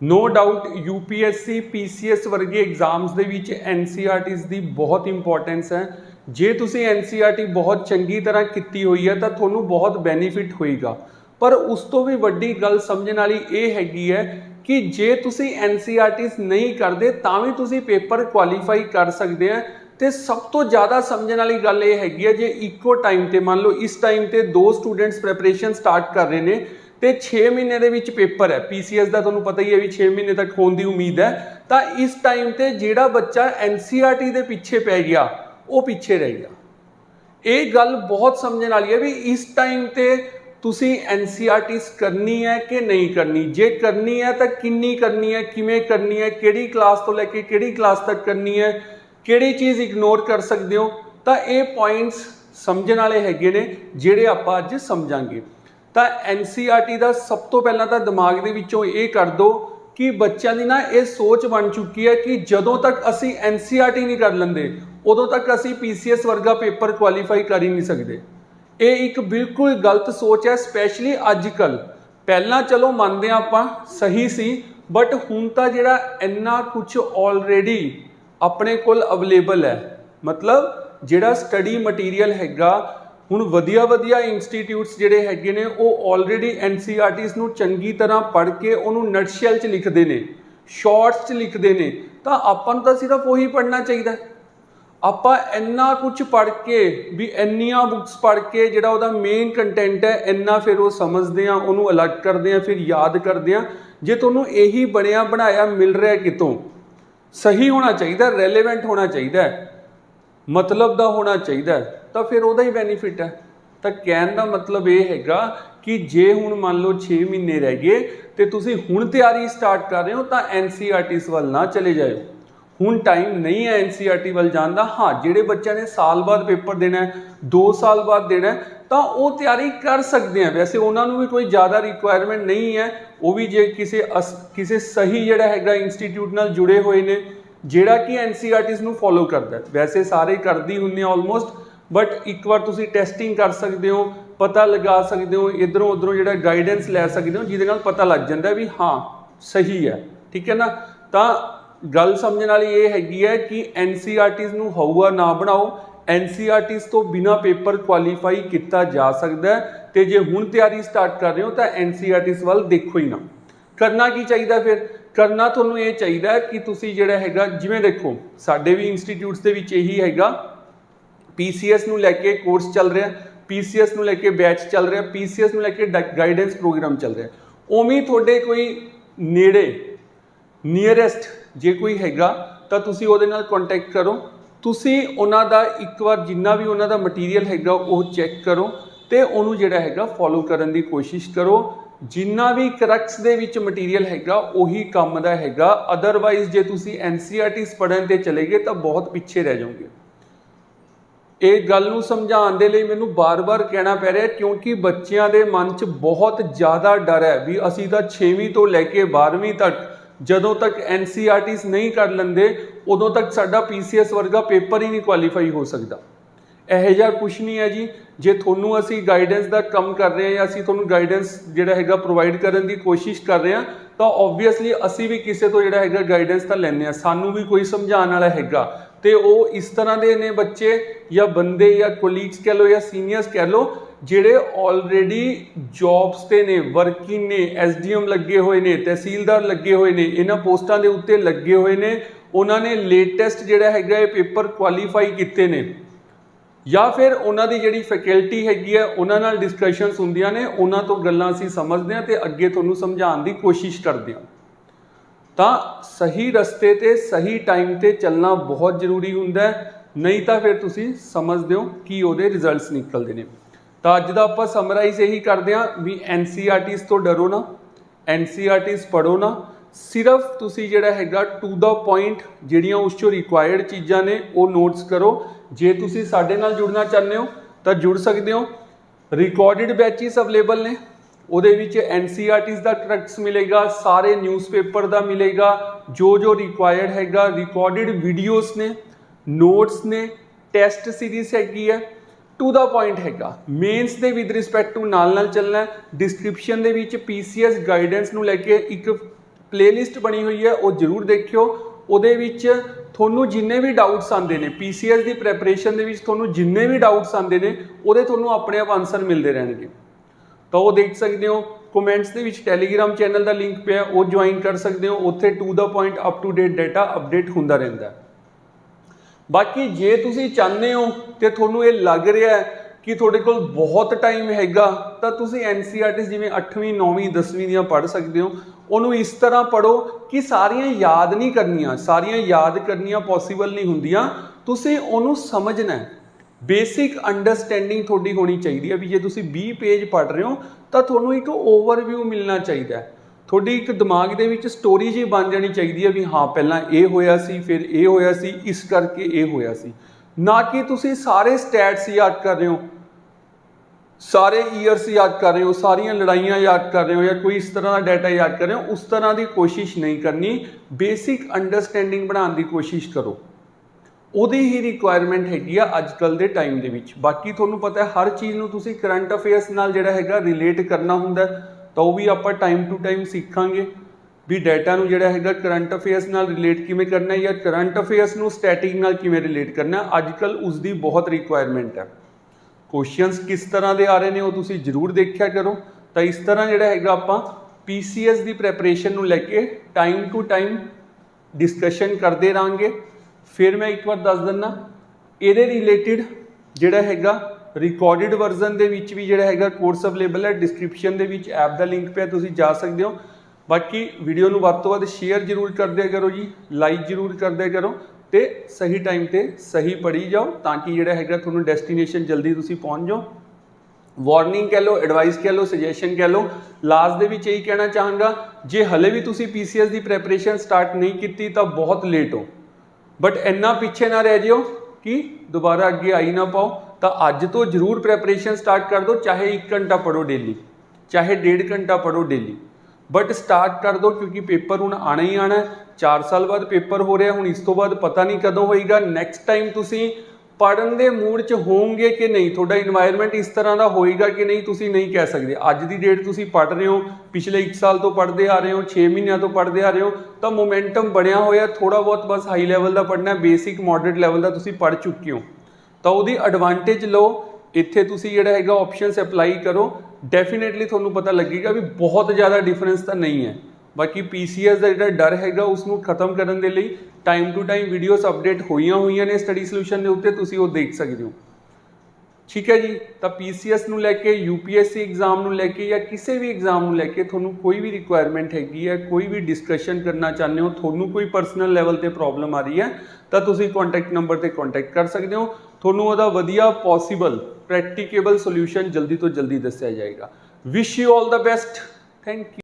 No doubt UPSC PCS वर्गे exams दे विच NCERTs दी बहुत importance है। जे तुसी एनसीईआरटी बहुत चंगी तरह की हुई है तो थोनू बहुत बेनीफिट होएगा। पर उस तो भी वड्डी गल समझण वाली ये हैगी है कि जे तुसी एनसीईआरटीज़ नहीं करते तां भी तुसी पेपर क्वालीफाई कर सकते हैं। तो सब तो ज़्यादा समझण वाली गल ये हैगी है जे इको टाइम ते मान लो इस टाइम ते 2 स्टूडेंट्स प्रैपरेशन स्टार्ट कर रहे हैं तो 6 महीने के विच पेपर है पीसीएस का, तुहानूं पता ही है भी 6 महीने तक होने की उम्मीद है। तो इस टाइम ते जिहड़ा बच्चा एनसीईआरटी के पीछे पै गया वो पीछे रह गया। ये गल बहुत समझने वाली है भी इस टाइम ते तुसी एनसीईआरटीज़ करनी है कि नहीं करनी, जे करनी है तो किन्नी करनी है, किवें करनी है, किहड़ी क्लास तो लैके किहड़ी क्लास तक करनी है, किहड़ी चीज़ इग्नोर कर सकते हो। तो ये पॉइंट्स समझण वाले हैगे ने जिहड़े आपां अज समझांगे। तो एनसीईआरटी का सब तो पहला तो दिमाग के विचों ये कर दो कि बच्चों की ना ये सोच बन चुकी है कि जदों तक असी एनसीईआरटी नहीं कर लेंदे उदों तक असी पीसीएस वर्गा पेपर क्वालीफाई कर ही नहीं सकते। ये एक बिल्कुल गलत सोच है, स्पैशली अजकल। पहला चलो मानते हैं आपां सही सी, बट हुण तां जिहड़ा इन्ना कुछ ऑलरेडी अपने कोल अवेलेबल है, मतलब जिहड़ा स्टडी मटीरियल हैगा हुण वधिया वधिया इंस्टीट्यूट्स जिहड़े हैगे ने वो ऑलरेडी एनसीईआरटीज़ नूं चंगी तरह पढ़ के उन्होंने नटशैल च लिखते हैं, शॉर्ट्स च लिखते हैं। तो आपां नूं तां सिर्फ वही पढ़ना चाहिए। आपां इन्ना कुछ पढ़ के भी इन्नियां बुक्स पढ़ के जिहड़ा उहदा मेन कंटेंट है इन्ना फिर वो समझते हैं, उन्होंने अलग करते हैं, फिर याद करते हैं। जे तुहानूं यही बनिया बनाया मिल रहा है कितों, सही होना चाहिए, रेलेवेंट होना चाहिए, मतलब का होना चाहिए, तो फिर वह ही बेनीफिट है। तो कहने का मतलब ये हैगा कि जे हुण मान लो 6 महीने रह गए तो तुसी हुण तैयारी स्टार्ट कर रहे हो तो एनसीईआरटीज़ वाल ना चले जाओ। हुण टाइम नहीं है एनसीईआरटी वाल जाने का। हाँ, जिहड़े बच्चों ने साल बाद पेपर देना है, 2 साल बाद देना है, तो वो तैयारी कर सकते हैं। वैसे उन्होंने भी कोई ज़्यादा रिक्वायरमेंट नहीं है। वो भी जे किसी सही जिहड़ा हैगा इंस्टीट्यूट नाल जुड़े हुए ने जिहड़ा कि एनसीईआरटीज़ नूं फॉलो करता है। वैसे सारे करते ही हुंदे ऑलमोस्ट, बट एक बार तुसी टेस्टिंग कर सकते हो, पता लगा सकते हो, इधरों उधरों जिहड़ा गाइडेंस लै सकते हो, जिहदे नाल पता लग जाता है भी हाँ सही है। ठीक है ना। तो गल समझण वाली ये हैगी है कि एनसीईआरटीज़ नूं हौआ ना बनाओ। एनसीईआरटीज़ तो बिना पेपर क्वालीफाई किया जा सकता है। तो जे हुण तैयारी स्टार्ट कर रहे हो तो एनसीईआरटीज़ वाल देखो ही ना। करना की चाहिए फिर? करना तुहानूं ये चाहिए कि तुसी जिहड़ा हैगा जिवें देखो साडे भी इंस्टीट्यूट्स दे विच यही हैगा, पीसीएस नूं लैके कोर्स चल रहा है, पीसीएस नूं लैके बैच चल रहा है, पीसीएस नूं लैके गाइडेंस प्रोग्राम चल रहा है। उवें तुहाडे कोई नेड़े नीयरेस्ट जे कोई हैगा तो तुसी उहदे नाल कॉन्टैक्ट करो। तुसी उन्हां दा एक बार जिन्ना भी उन्हां दा मटीरियल हैगा वो चैक करो तो उन्होंने जिहड़ा हैगा फॉलो करने की कोशिश करो। जिन्ना भी करक्स दे विच मटीरियल हैगा उही काम दा हैगा। अदरवाइज जे तुसी एनसीईआरटीज़ पढ़न ते चले गए तो बहुत पिछे रह जाओगे। एक गल नूं समझाउण दे लई मैनूं बार बार कहना पै रहा, क्योंकि बच्चों के मन च बहुत ज़्यादा डर है भी असीं तां 6वीं तो लैके 12वीं तक जदों तक एनसीईआरटीज़ नहीं कर लेंदे उदों तक साडा पीसीएस वर्गा पेपर ही नहीं क्वालीफाई हो सकता। ਇਹੋ ਜਿਹਾ कुछ नहीं है जी। जे थोनू असी गाइडेंस का कम कर रहे हैं या असी थोनू गाइडेंस जिहड़ा हैगा प्रोवाइड करने की कोशिश कर रहे हैं तो ओबवियसली असी भी किसी तो जिहड़ा हैगा गाइडेंस तो लैंदे आ। सानू भी कोई समझाने वाला हैगा तो वो इस तरह के ने बच्चे या बंदे या कोलीग्स कह लो या सीनियर्स कह लो जिहड़े ऑलरेडी जॉब्स ते ने, वर्किंग ने, एसडीएम लगे हुए ने, तहसीलदार लगे हुए ने, इन्हां पोस्टां दे उत्ते लगे हुए ने, उन्होंने लेटेस्ट जिहड़ा हैगा पेपर क्वालीफाई किए ने या फिर उन्होंने जिहड़ी फैकल्टी हैगी है उन्हां नाल डिस्कशनस हुंदियां ने, उन्हां तो गल्लां असीं समझदे हां ते अगे तुहानूं समझाउण दी कोशिश करदे हां। तां सही रस्ते ते सही टाइम ते चलना बहुत जरूरी हुंदा है, नहीं तो फिर तुसीं समझदे हो कि उहदे रिजल्ट्स निकलदे ने। तां अज दा आपां समराइज यही करदे हां भी एनसीईआरटीज़ तो डरो ना, एनसीईआरटीज़ पढ़ो ना, सिर्फ तुसी जिहड़ा हैगा टू द पॉइंट जिहड़ियां उस चों रिक्वायर्ड चीज़ां ने वो नोट्स करो। जे तुसी साडे नाल जुड़ना चाहते हो तो जुड़ सकते हो। रिकॉर्डिड बैचिस अवेलेबल ने, उहदे विच एनसीईआरटीज़ का ट्रैक्स मिलेगा, सारे न्यूज़पेपर का मिलेगा, जो रिक्वायर्ड हैगा, रिकॉर्डिड वीडियोस ने, नोट्स ने, टेस्ट सीरीज हैगी है, टू द पॉइंट हैगा। मेन्स दे विद रिस्पैक्ट टू नाल चलना है। डिस्क्रिप्शन दे विच पीसीएस गाइडेंस नूं लैके एक प्लेलिस्ट बनी हुई है वो जरूर देखियो। ਉਹਦੇ ਵਿੱਚ ਤੁਹਾਨੂੰ ਜਿੰਨੇ ਵੀ ਡਾਊਟਸ ਆਉਂਦੇ ਨੇ ਪੀਸੀਐਸ ਦੀ ਪ੍ਰੈਪਰੇਸ਼ਨ ਦੇ ਵਿੱਚ ਤੁਹਾਨੂੰ ਜਿੰਨੇ ਵੀ ਡਾਊਟਸ ਆਉਂਦੇ ਨੇ ਉਹਦੇ ਤੁਹਾਨੂੰ ਆਪਣੇ ਆਪ ਆਨਸਰ ਮਿਲਦੇ ਰਹਿਣਗੇ। ਤਾਂ ਉਹ ਦੇਖ ਸਕਦੇ ਹੋ। ਕਮੈਂਟਸ ਦੇ ਵਿੱਚ ਟੈਲੀਗ੍ਰਾਮ ਚੈਨਲ ਦਾ ਲਿੰਕ ਪਿਆ ਉਹ ਜੁਆਇਨ ਕਰ ਸਕਦੇ ਹੋ। ਉੱਥੇ to the point up to date data update ਹੁੰਦਾ ਰਹਿੰਦਾ। ਬਾਕੀ ਜੇ ਤੁਸੀਂ ਚਾਹੁੰਦੇ ਹੋ ਤੇ ਤੁਹਾਨੂੰ ਇਹ ਲੱਗ ਰਿਹਾ ਹੈ कि थोड़े कोल बहुत टाइम हैगा तो तुसी एनसीईआरटी जिवें 8वीं 9वीं 10वीं दियां पढ़ सकते हो। उन्होंने इस तरह पढ़ो कि सारियां याद नहीं करनियां, सारियां याद करनियां पॉसीबल नहीं हुंदियां। तुसी उन्होंने समझना है। बेसिक अंडरस्टैंडिंग थोड़ी होनी चाहिए है भी जे तुसी 20 पेज पढ़ रहे हो तो थोनों एक ओवरव्यू मिलना चाहिए है। थोड़ी एक दिमाग दे विच स्टोरी जी बन जानी चाहिए है भी हाँ पहला ये होया सी फिर ये होया सी इस करके ये होया सी, ना कि तुसी सारे स्टैट्स याद कर रहे हो, सारे ईयर्स याद कर रहे हो, सारियां लड़ाइयां याद कर रहे हो या कोई इस तरह का डाटा याद कर रहे हो। उस तरह की कोशिश नहीं करनी। बेसिक अंडरस्टैंडिंग बनाने की कोशिश करो। ਉਹਦੀ ही रिक्वायरमेंट हैगी आ अजकल के टाइम के विच। बाकी तुहानूं पता है हर चीज़ नूं तुसीं करंट अफेयर्स नाल जिहड़ा हैगा रिलेट करना हुंदा तो वो भी आपां टाइम टू टाइम सीखांगे भी डाटा नूं जिहड़ा हैगा करंट अफेयर्स नाल रिलेट किवें करना है या करंट अफेयर्स नूं स्टैटिक नाल किवें रिलेट करना है। अजकल उसकी बहुत रिक्वायरमेंट है। क्वेश्चनस किस तरह के आ रहे हैं वो तुसीं जरूर देखा करो। तो इस तरह जिहड़ा हैगा आपां पीसीएस की प्रैपरेशन नूं लैके टाइम टू टाइम डिस्कशन करते रहांगे। फिर मैं एक बार दस दिना इहदे रिलेटिड जिहड़ा हैगा रिकॉर्डिड वर्जन दे विच भी जिहड़ा हैगा कोर्स अवेलेबल है। डिस्क्रिप्शन दे विच ऐप का लिंक पे तुसीं जा सकते हो। बाकी वीडियो नूं वध तों वध शेयर जरूर कर दिया करो जी, लाइक जरूर कर दिया करो तो सही टाइम ते सही पढ़ी जाओ ताकि जिहड़ा हैगा तुहानूं डेस्टिनेशन जल्दी तुसीं पहुँच जाओ। वार्निंग कह लो, एडवाइस कह लो, सजेशन कह लो। लास्ट दे विच यही कहना चाहांगा जे हले भी तुसीं पीसीएस की प्रैपरेशन स्टार्ट नहीं की तो बहुत लेट हो, बट इन्ना पिछे ना रह जाओ कि दोबारा अगे आई ना पाओ। तो अज तो जरूर प्रैपरेशन स्टार्ट कर दो, चाहे 1 घंटा पढ़ो डेली, चाहे 1.5 घंटा पढ़ो डेली, बट स्टार्ट कर दो क्योंकि पेपर हुण आना ही आना है। 4 साल बाद पेपर हो रहा हुण, इस तो बाद पता नहीं कदों होएगा। नैक्सट टाइम तुसीं पढ़न दे मूड च होंगे कि नहीं, थोड़ा इन्वायरमेंट इस तरह का होएगा कि नहीं तुसीं नहीं कह सकते। अज की डेट तुसीं पढ़ रहे हो, पिछले 1 साल तो पढ़ते आ रहे हो, 6 महीनों तो पढ़ते आ रहे हो, तो मोमेंटम बनया होया। थोड़ा बहुत बस हाई लैवल का पढ़ना, बेसिक मॉडरेट लैवल का तुसीं पढ़ चुके हो तो उसकी एडवांटेज लो। इत्थे तुसीं जिहड़ा हैगा ऑप्शनस अप्लाई करो, डेफिनेटली तुहानूं पता लगेगा भी बहुत ज़्यादा डिफरेंस तो नहीं है। बाकी पीसीएस का जिहड़ा डर हैगा उसनूं खत्म करन दे लई time to time videos update होईयां ने स्टडी सोल्यूशन के उत्ते, तुसीं वो देख सकते हो। ठीक है जी। तो पीसीएस नूं लैके, यूपीएससी एग्जाम नूं लैके या किसी भी एग्जाम नूं लैके तुहानूं कोई भी रिक्वायरमेंट हैगी है, कोई भी डिस्कशन करना चाहते हो, तुहानूं कोई परसनल लैवल ते प्रॉब्लम आ रही है तो तुसीं कॉन्टैक्ट नंबर ते कॉन्टैक्ट कर सकते हो। तुहानूं उहदा वधिया पॉसीबल प्रैक्टिकेबल सोल्यूशन जल्दी तो जल्दी दस्सिया जाएगा। Wish you all the best. Thank you.